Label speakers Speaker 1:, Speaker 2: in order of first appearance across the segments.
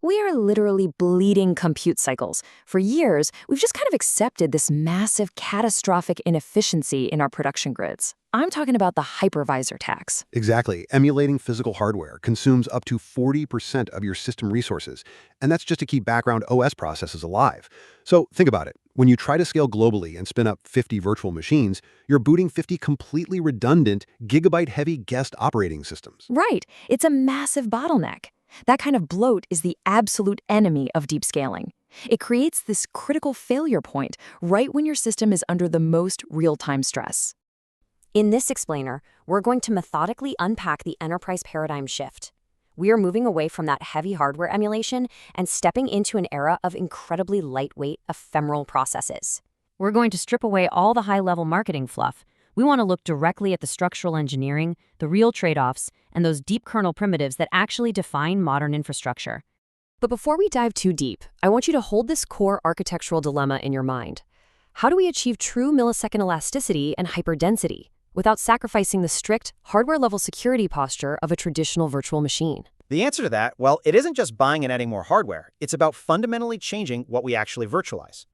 Speaker 1: We are literally bleeding compute cycles. For years, we've just kind of accepted this massive catastrophic inefficiency in our production grids. I'm talking about the hypervisor tax.
Speaker 2: Exactly. Emulating physical hardware consumes up to 40% of your system resources, and that's just to keep background OS processes alive. So think about it. When you try to scale globally and spin up 50 virtual machines, you're booting 50 completely redundant, gigabyte-heavy guest operating systems.
Speaker 1: Right. It's a massive bottleneck. That kind of bloat is the absolute enemy of deep scaling. It creates this critical failure point right when your system is under the most real-time stress.
Speaker 3: In this explainer, we're going to methodically unpack the enterprise paradigm shift. We are moving away from that heavy hardware emulation and stepping into an era of incredibly lightweight, ephemeral processes. We're going to strip away all the high-level marketing fluff. We want to look directly at the structural engineering, the real trade-offs, and those deep kernel primitives that actually define modern infrastructure.
Speaker 4: But before we dive too deep, I want you to hold this core architectural dilemma in your mind. How do we achieve true millisecond elasticity and hyperdensity without sacrificing the strict, hardware-level security posture of a traditional virtual machine?
Speaker 5: The answer to that, well, it isn't just buying and adding more hardware. It's about fundamentally changing what we actually virtualize.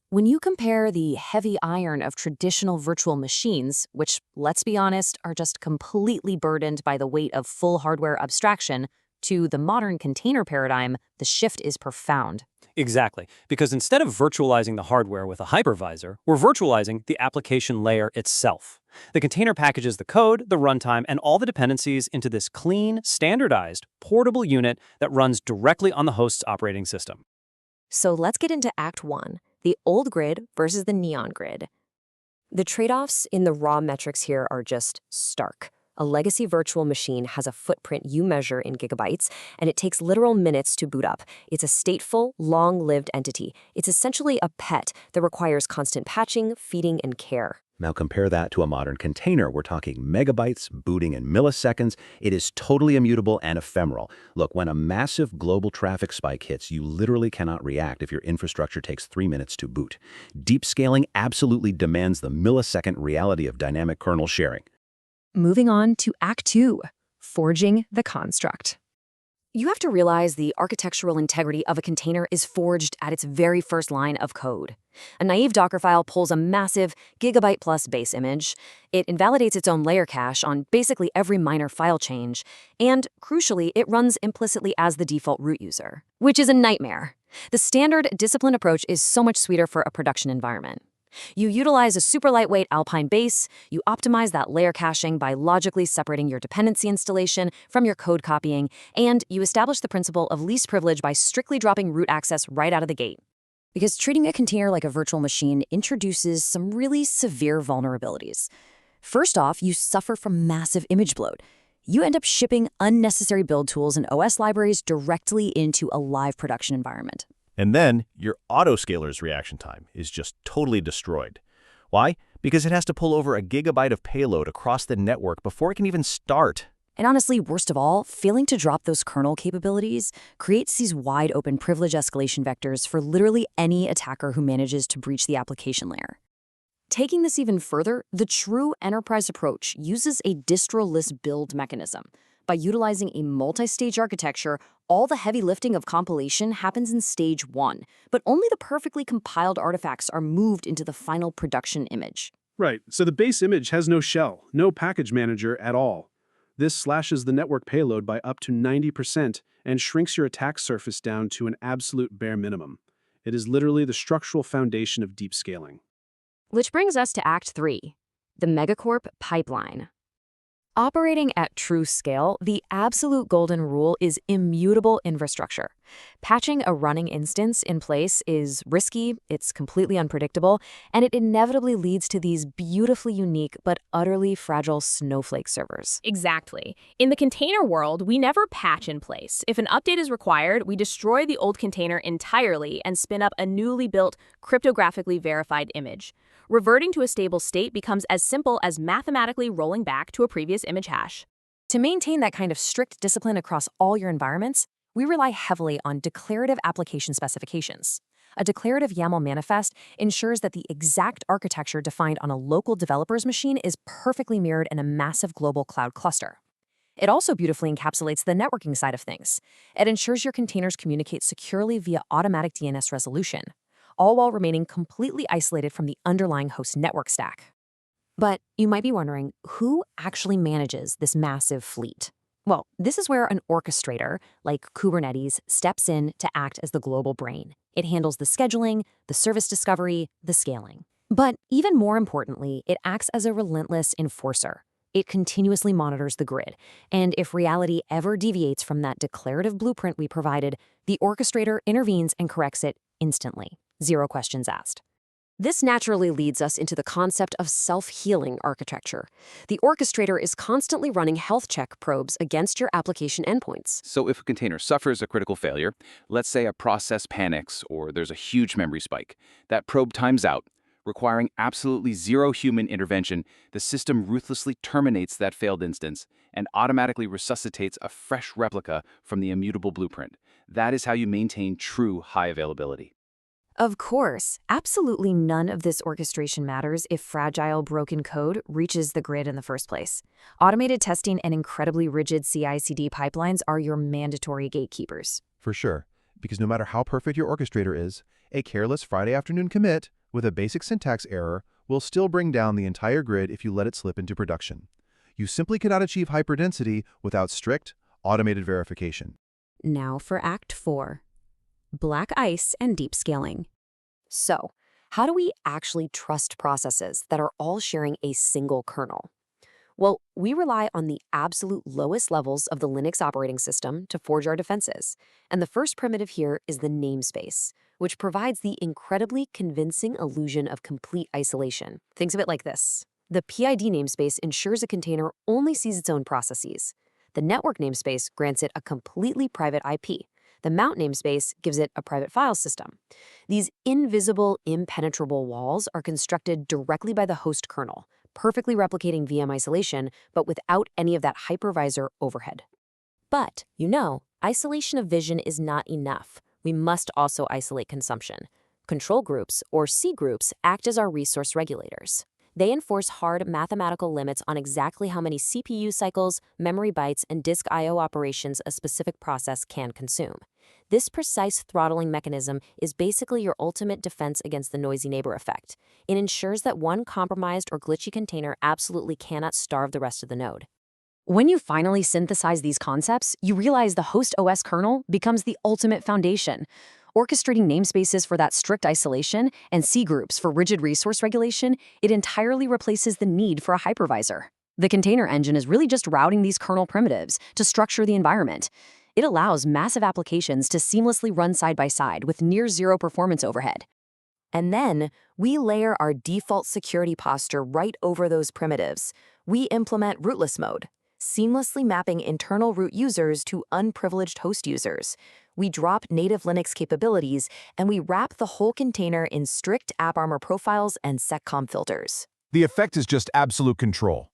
Speaker 1: When you compare the heavy iron of traditional virtual machines, which, let's be honest, are just completely burdened by the weight of full hardware abstraction, to the modern container paradigm, the shift is profound.
Speaker 6: Exactly, because instead of virtualizing the hardware with a hypervisor, we're virtualizing the application layer itself. The container packages the code, the runtime, and all the dependencies into this clean, standardized, portable unit that runs directly on the host's operating system.
Speaker 4: So let's get into Act 1, the old grid versus the neon grid. The trade-offs in the raw metrics here are just stark. A legacy virtual machine has a footprint you measure in gigabytes, and it takes literal minutes to boot up. It's a stateful, long-lived entity. It's essentially a pet that requires constant patching, feeding, and care.
Speaker 7: Now compare that to a modern container. We're talking megabytes, booting in milliseconds. It is totally immutable and ephemeral. Look, when a massive global traffic spike hits, you literally cannot react if your infrastructure takes 3 minutes to boot. Deep scaling absolutely demands the millisecond reality of dynamic kernel sharing.
Speaker 1: Moving on to Act 2, forging the construct.
Speaker 4: You have to realize the architectural integrity of a container is forged at its very first line of code. A naive Docker file pulls a massive gigabyte-plus base image. It invalidates its own layer cache on basically every minor file change. And, crucially, it runs implicitly as the default root user, which is a nightmare. The standard disciplined approach is so much sweeter for a production environment. You utilize a super lightweight Alpine base, you optimize that layer caching by logically separating your dependency installation from your code copying, and you establish the principle of least privilege by strictly dropping root access right out of the gate. Because treating a container like a virtual machine introduces some really severe vulnerabilities. First off, you suffer from massive image bloat. You end up shipping unnecessary build tools and OS libraries directly into a live production environment.
Speaker 8: And then your autoscaler's reaction time is just totally destroyed. Why? Because it has to pull over a gigabyte of payload across the network before it can even start.
Speaker 4: And honestly, worst of all, failing to drop those kernel capabilities creates these wide open privilege escalation vectors for literally any attacker who manages to breach the application layer. Taking this even further, the true enterprise approach uses a distro-less build mechanism. By utilizing a multi-stage architecture, all the heavy lifting of compilation happens in stage 1, but only the perfectly compiled artifacts are moved into the final production image.
Speaker 9: Right, so the base image has no shell, no package manager at all. This slashes the network payload by up to 90% and shrinks your attack surface down to an absolute bare minimum. It is literally the structural foundation of deep scaling.
Speaker 4: Which brings us to Act 3, the Megacorp pipeline. Operating at true scale, the absolute golden rule is immutable infrastructure. Patching a running instance in place is risky, it's completely unpredictable, and it inevitably leads to these beautifully unique but utterly fragile snowflake servers.
Speaker 10: Exactly. In the container world, we never patch in place. If an update is required, we destroy the old container entirely and spin up a newly built, cryptographically verified image. Reverting to a stable state becomes as simple as mathematically rolling back to a previous image hash.
Speaker 4: To maintain that kind of strict discipline across all your environments, we rely heavily on declarative application specifications. A declarative YAML manifest ensures that the exact architecture defined on a local developer's machine is perfectly mirrored in a massive global cloud cluster.
Speaker 3: It also beautifully encapsulates the networking side of things. It ensures your containers communicate securely via automatic DNS resolution, all while remaining completely isolated from the underlying host network stack. But you might be wondering, who actually manages this massive fleet? Well, this is where an orchestrator, like Kubernetes, steps in to act as the global brain. It handles the scheduling, the service discovery, the scaling. But even more importantly, it acts as a relentless enforcer. It continuously monitors the grid, and if reality ever deviates from that declarative blueprint we provided, the orchestrator intervenes and corrects it instantly. Zero questions asked. This naturally leads us into the concept of self-healing architecture. The orchestrator is constantly running health check probes against your application endpoints.
Speaker 11: So if a container suffers a critical failure, let's say a process panics or there's a huge memory spike, that probe times out. Requiring absolutely zero human intervention, the system ruthlessly terminates that failed instance and automatically resuscitates a fresh replica from the immutable blueprint. That is how you maintain true high availability.
Speaker 3: Of course, absolutely none of this orchestration matters if fragile, broken code reaches the grid in the first place. Automated testing and incredibly rigid CI/CD pipelines are your mandatory gatekeepers.
Speaker 12: For sure, because no matter how perfect your orchestrator is, a careless Friday afternoon commit with a basic syntax error will still bring down the entire grid if you let it slip into production. You simply cannot achieve hyperdensity without strict, automated verification.
Speaker 3: Now for Act 4. Black ice and deep scaling. So, how do we actually trust processes that are all sharing a single kernel? Well, we rely on the absolute lowest levels of the Linux operating system to forge our defenses. And the first primitive here is the namespace, which provides the incredibly convincing illusion of complete isolation. Think of it like this. The PID namespace ensures a container only sees its own processes. The network namespace grants it a completely private IP. The mount namespace gives it a private file system. These invisible, impenetrable walls are constructed directly by the host kernel, perfectly replicating VM isolation, but without any of that hypervisor overhead. But, isolation of vision is not enough. We must also isolate consumption. Control groups, or C groups, act as our resource regulators. They enforce hard mathematical limits on exactly how many CPU cycles, memory bytes, and disk I/O operations a specific process can consume. This precise throttling mechanism is basically your ultimate defense against the noisy neighbor effect. It ensures that one compromised or glitchy container absolutely cannot starve the rest of the node.
Speaker 4: When you finally synthesize these concepts, you realize the host OS kernel becomes the ultimate foundation. Orchestrating namespaces for that strict isolation and C groups for rigid resource regulation, it entirely replaces the need for a hypervisor. The container engine is really just routing these kernel primitives to structure the environment. It allows massive applications to seamlessly run side by side with near zero performance overhead.
Speaker 3: And then we layer our default security posture right over those primitives. We implement rootless mode, seamlessly mapping internal root users to unprivileged host users. We drop native Linux capabilities, and we wrap the whole container in strict AppArmor profiles and seccomp filters.
Speaker 13: The effect is just absolute control.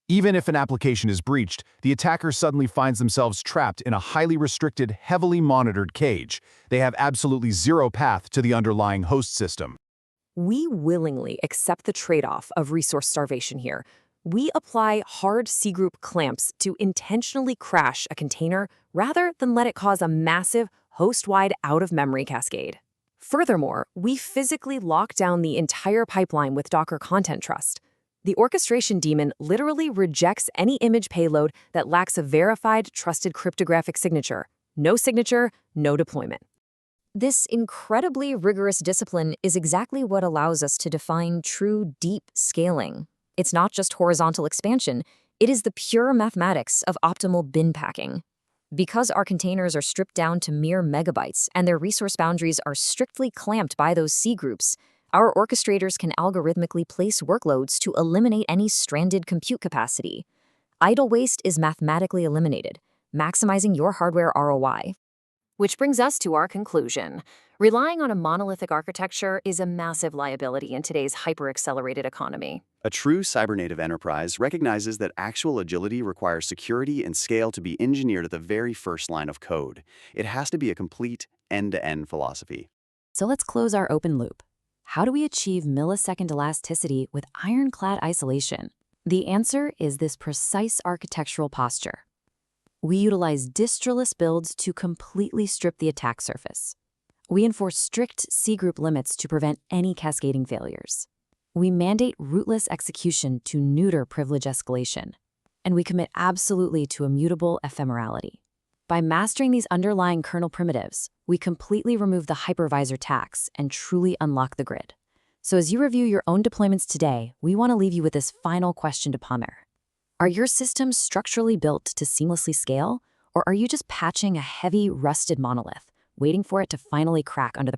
Speaker 13: Even if an application is breached, the attacker suddenly finds themselves trapped in a highly restricted, heavily monitored cage. They have absolutely zero path to the underlying host system.
Speaker 3: We willingly accept the trade-off of resource starvation here. We apply hard C-group clamps to intentionally crash a container rather than let it cause a massive, host-wide out-of-memory cascade. Furthermore, we physically lock down the entire pipeline with Docker Content Trust. The orchestration daemon literally rejects any image payload that lacks a verified, trusted cryptographic signature. No signature, no deployment. This incredibly rigorous discipline is exactly what allows us to define true deep scaling. It's not just horizontal expansion, it is the pure mathematics of optimal bin packing. Because our containers are stripped down to mere megabytes and their resource boundaries are strictly clamped by those C groups, our orchestrators can algorithmically place workloads to eliminate any stranded compute capacity. Idle waste is mathematically eliminated, maximizing your hardware ROI. Which brings us to our conclusion. Relying on a monolithic architecture is a massive liability in today's hyper-accelerated economy.
Speaker 14: A true cybernative enterprise recognizes that actual agility requires security and scale to be engineered at the very first line of code. It has to be a complete end-to-end philosophy.
Speaker 3: So let's close our open loop. How do we achieve millisecond elasticity with ironclad isolation? The answer is this precise architectural posture.
Speaker 4: We utilize distroless builds to completely strip the attack surface. We enforce strict C-group limits to prevent any cascading failures. We mandate rootless execution to neuter privilege escalation. And we commit absolutely to immutable ephemerality. By mastering these underlying kernel primitives, we completely remove the hypervisor tax and truly unlock the grid. So as you review your own deployments today, we want to leave you with this final question to ponder. Are your systems structurally built to seamlessly scale, or are you just patching a heavy, rusted monolith, waiting for it to finally crack under the